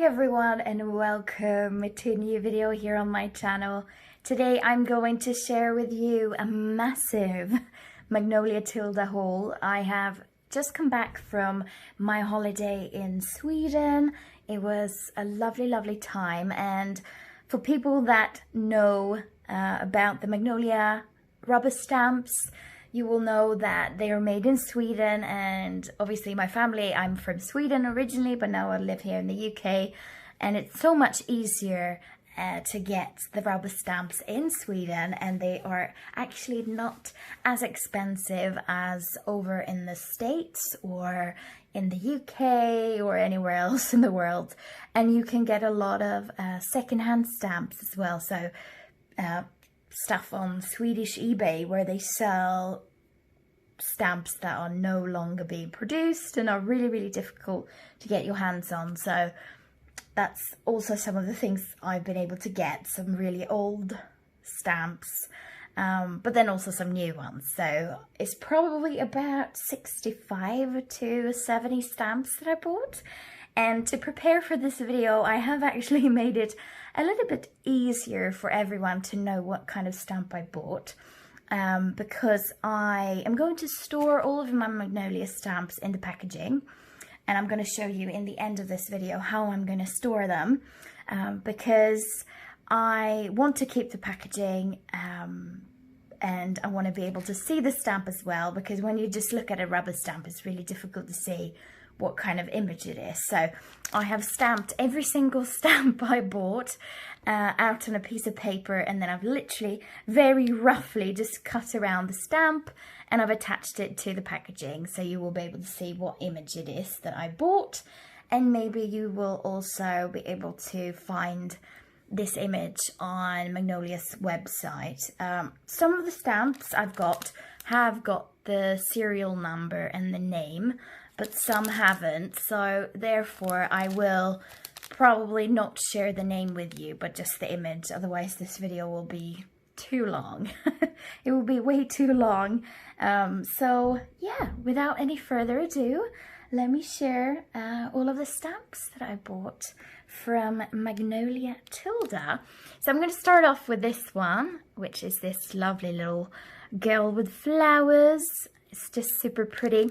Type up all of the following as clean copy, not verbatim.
everyone and welcome to a new video here on my channel. Today I'm going to share with you a massive Magnolia Tilda haul. I have just come back from my holiday in Sweden. It was a lovely time, and for people that know about the Magnolia rubber stamps, you will know that they are made in Sweden, and obviously my family, I'm from Sweden originally, but now I live here in the UK, and it's so much easier to get the rubber stamps in Sweden, and they are actually not as expensive as over in the States or in the UK or anywhere else in the world. And you can get a lot of secondhand stamps as well, so stuff on Swedish eBay where they sell stamps that are no longer being produced and are really difficult to get your hands on. So that's also some of the things I've been able to get, some really old stamps, but then also some new ones. So it's probably about 65 to 70 stamps that I bought. And to prepare for this video, I have actually made it a little bit easier for everyone to know what kind of stamp I bought, because I am going to store all of my Magnolia stamps in the packaging, and I'm going to show you in the end of this video how I'm going to store them, because I want to keep the packaging and I want to be able to see the stamp as well, because when you just look at a rubber stamp, it's really difficult to see what kind of image it is. So I have stamped every single stamp I bought out on a piece of paper, and then I've literally very roughly just cut around the stamp and I've attached it to the packaging, so you will be able to see what image it is that I bought, and maybe you will also be able to find this image on Magnolia's website. Some of the stamps I've got have got the serial number and the name, but some haven't, so therefore I will probably not share the name with you, but just the image, otherwise this video will be too long. It will be way too long. So yeah, without any further ado, let me share all of the stamps that I bought from Magnolia Tilda. So I'm going to start off with this one, which is this lovely little girl with flowers. It's just super pretty.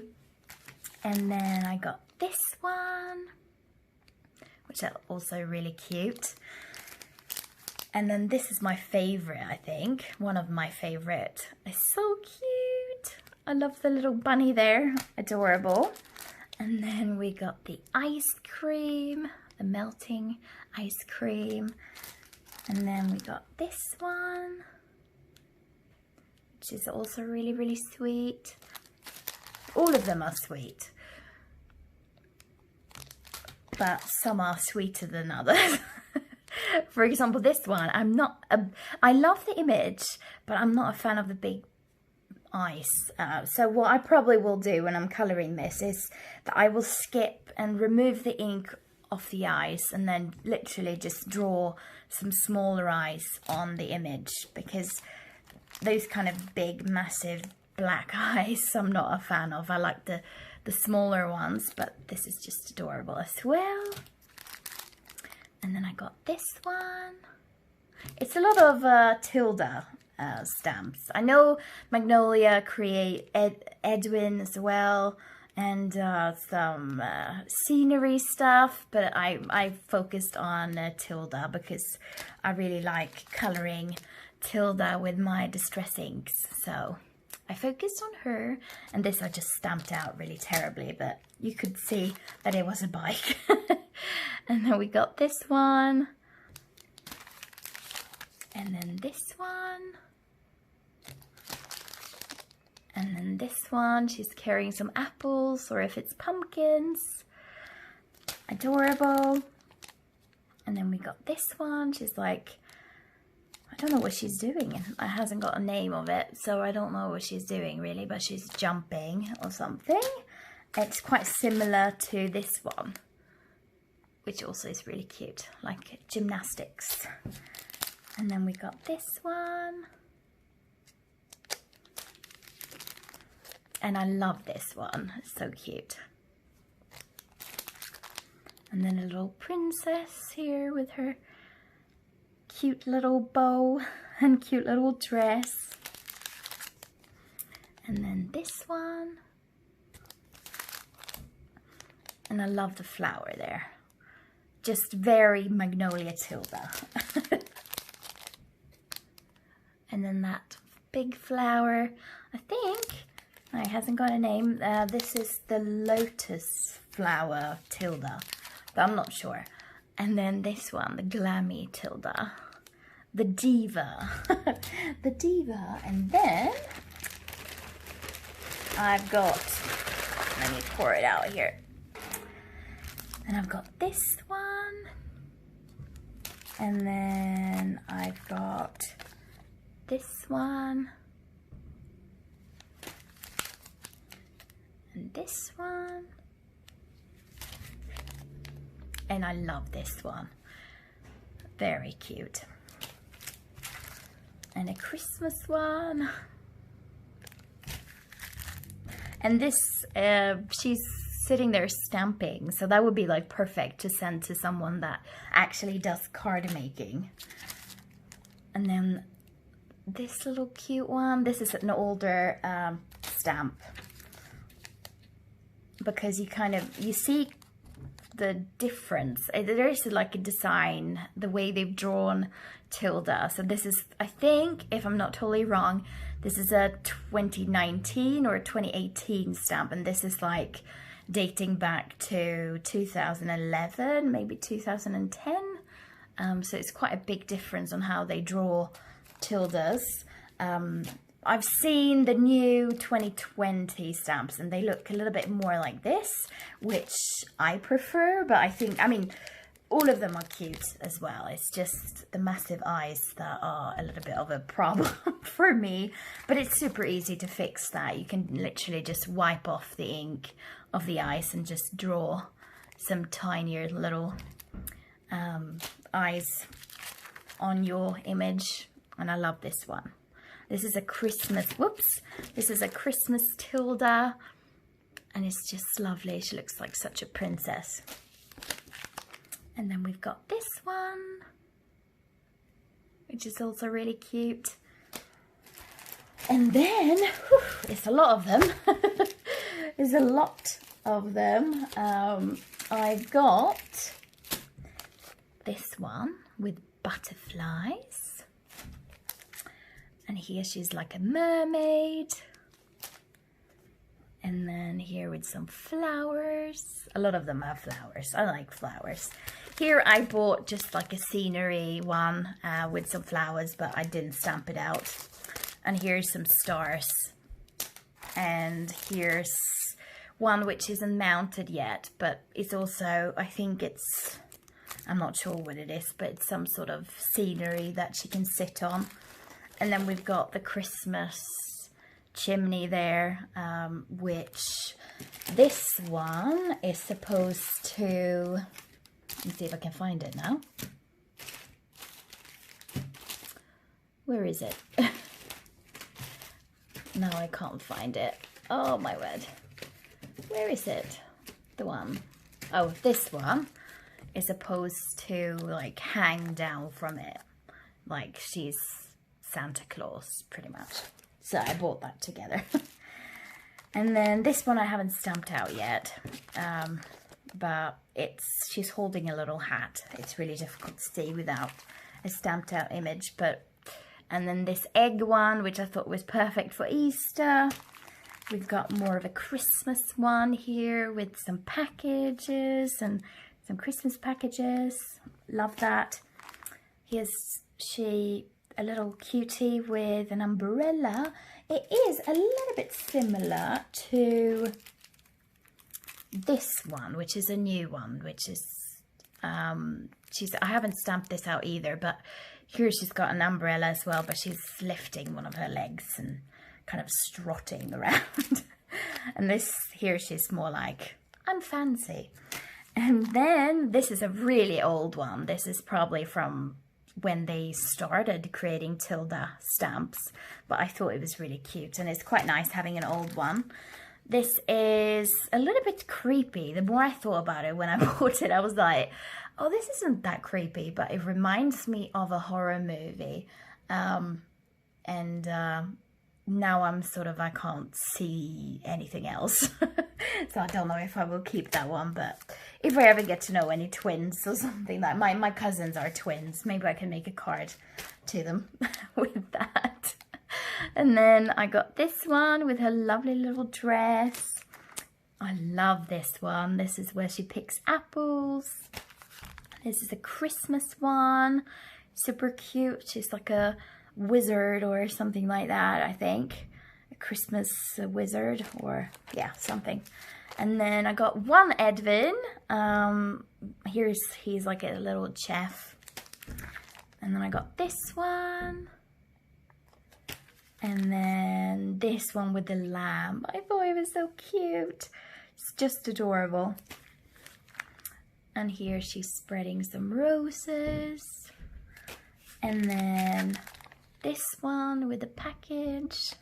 And then I got this one, which are also really cute. And then this is my favorite, I think. One of my favorite. It's so cute. I love the little bunny there. Adorable. And then we got the ice cream, the melting ice cream. And then we got this one, which is also really sweet. All of them are sweet, but some are sweeter than others. For example, this one, I love the image, but I'm not a fan of the big ice. So what I probably will do when I'm colouring this is that I will skip and remove the ink off the ice and then literally just draw some smaller ice on the image, because those kind of big, massive black eyes I'm not a fan of. I like the smaller ones, but this is just adorable as well. And then I got this one. It's a lot of Tilda stamps. I know Magnolia create Edwin as well, and some scenery stuff, but I focused on Tilda because I really like colouring Tilda with my distress inks, so I focused on her. And this I just stamped out really terribly, but you could see that it was a bike. And then we got this one, and then this one, and then this one. She's carrying some apples, or if it's pumpkins. Adorable. And then we got this one. She's like, I don't know what she's doing. It hasn't got a name of it, so I don't know what she's doing really, but she's jumping or something. It's quite similar to this one, which also is really cute, like gymnastics. And then we got this one. And I love this one, it's so cute. And then a little princess here with her cute little bow and cute little dress. And then this one. And I love the flower there. Just very Magnolia Tilda. And then that big flower, I think, it hasn't got a name. This is the lotus flower Tilda, but I'm not sure. And then this one, the glammy Tilda, the diva, the diva. And then I've got, let me pour it out here. And I've got this one. And then I've got this one. And this one. And I love this one. Very cute. And a Christmas one. And this, she's sitting there stamping, so that would be like perfect to send to someone that actually does card making. And then this little cute one, this is an older stamp, because you see the difference. There is like a design, the way they've drawn Tilda. So this is, I think, if I'm not totally wrong, this is a 2019 or 2018 stamp, and this is like dating back to 2011, maybe 2010. So it's quite a big difference on how they draw Tildas. I've seen the new 2020 stamps and they look a little bit more like this, which I prefer, but I mean, all of them are cute as well. It's just the massive eyes that are a little bit of a problem for me, but it's super easy to fix that. You can literally just wipe off the ink of the eyes and just draw some tinier little eyes on your image. And I love this one. This is a Christmas, whoops, this is a Christmas Tilda, and it's just lovely. She looks like such a princess. And then we've got this one, which is also really cute. And then, whew, it's a lot of them. There's a lot of them. I've got this one with butterflies. And here she's like a mermaid. And then here with some flowers. A lot of them have flowers. I like flowers. Here I bought just like a scenery one with some flowers, but I didn't stamp it out. And here's some stars. And here's one which isn't mounted yet, but it's also, I think it's, I'm not sure what it is, but it's some sort of scenery that she can sit on. And then we've got the Christmas chimney there, which this one is supposed to, let me see if I can find it now. Where is it? No, I can't find it. Oh my word. Where is it? The one. Oh, this one is supposed to like hang down from it. Like she's Santa Claus, pretty much. So I bought that together. And then this one I haven't stamped out yet. But she's holding a little hat. It's really difficult to see without a stamped out image. And then this egg one, which I thought was perfect for Easter. We've got more of a Christmas one here with some packages and some Christmas packages. Love that. Here's a little cutie with an umbrella. It is a little bit similar to this one, which is a new one, which is, I haven't stamped this out either, but here she's got an umbrella as well, but she's lifting one of her legs and kind of strutting around. And this here, she's more like, I'm fancy. And then this is a really old one. This is probably from when they started creating Tilda stamps, but I thought it was really cute, and it's quite nice having an old one. This is a little bit creepy. The more I thought about it when I bought it, I was like, oh, this isn't that creepy, but it reminds me of a horror movie. Now I'm sort of, I can't see anything else. So I don't know if I will keep that one, but if I ever get to know any twins or something, like my cousins are twins, maybe I can make a card to them with that. And then I got this one with her lovely little dress. I love this one. This is where she picks apples. This is a Christmas one. Super cute. She's like a wizard or something like that, I think. A Christmas wizard or, yeah, something. And then I got one Edwin. He's like a little chef. And then I got this one. And then this one with the lamb. I thought it was so cute. It's just adorable. And here she's spreading some roses. And then this one with the package.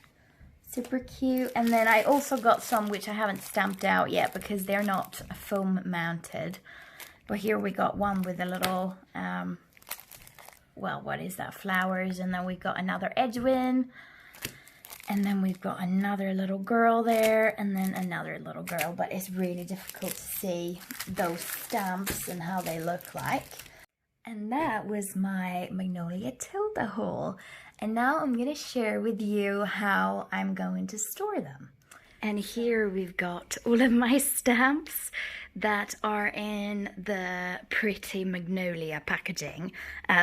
Super cute. And then I also got some which I haven't stamped out yet because they're not foam mounted. But here we got one with a little, well, what is that? Flowers. And then we got another Edwin. And then we've got another little girl there, and then another little girl, but it's really difficult to see those stamps and how they look like. And that was my Magnolia Tilda haul. And now I'm going to share with you how I'm going to store them. And here we've got all of my stamps that are in the pretty Magnolia packaging.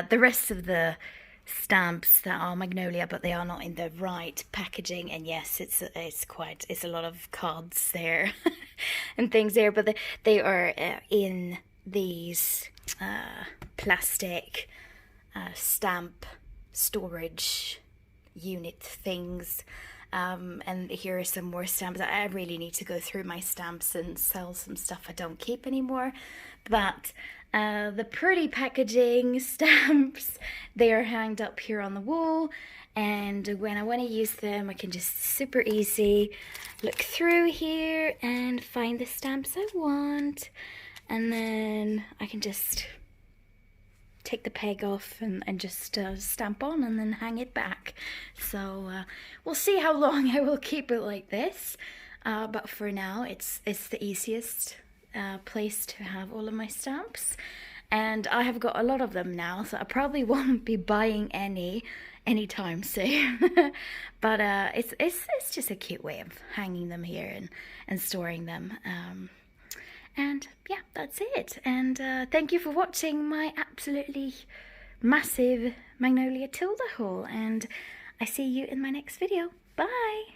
The rest of the stamps that are Magnolia, but they are not in the right packaging. And yes, it's a lot of cards there and things there, but they are in these plastic stamp storage unit things. And here are some more stamps. I really need to go through my stamps and sell some stuff I don't keep anymore, but the pretty packaging stamps, they are hanged up here on the wall, and when I want to use them, I can just super easy look through here and find the stamps I want, and then I can just take the peg off and just stamp on and then hang it back. So we'll see how long I will keep it like this, but for now it's the easiest place to have all of my stamps, and I have got a lot of them now, so I probably won't be buying anytime soon. But it's just a cute way of hanging them here and storing them. And yeah, that's it. And thank you for watching my absolutely massive Magnolia Tilda haul, and I see you in my next video. Bye!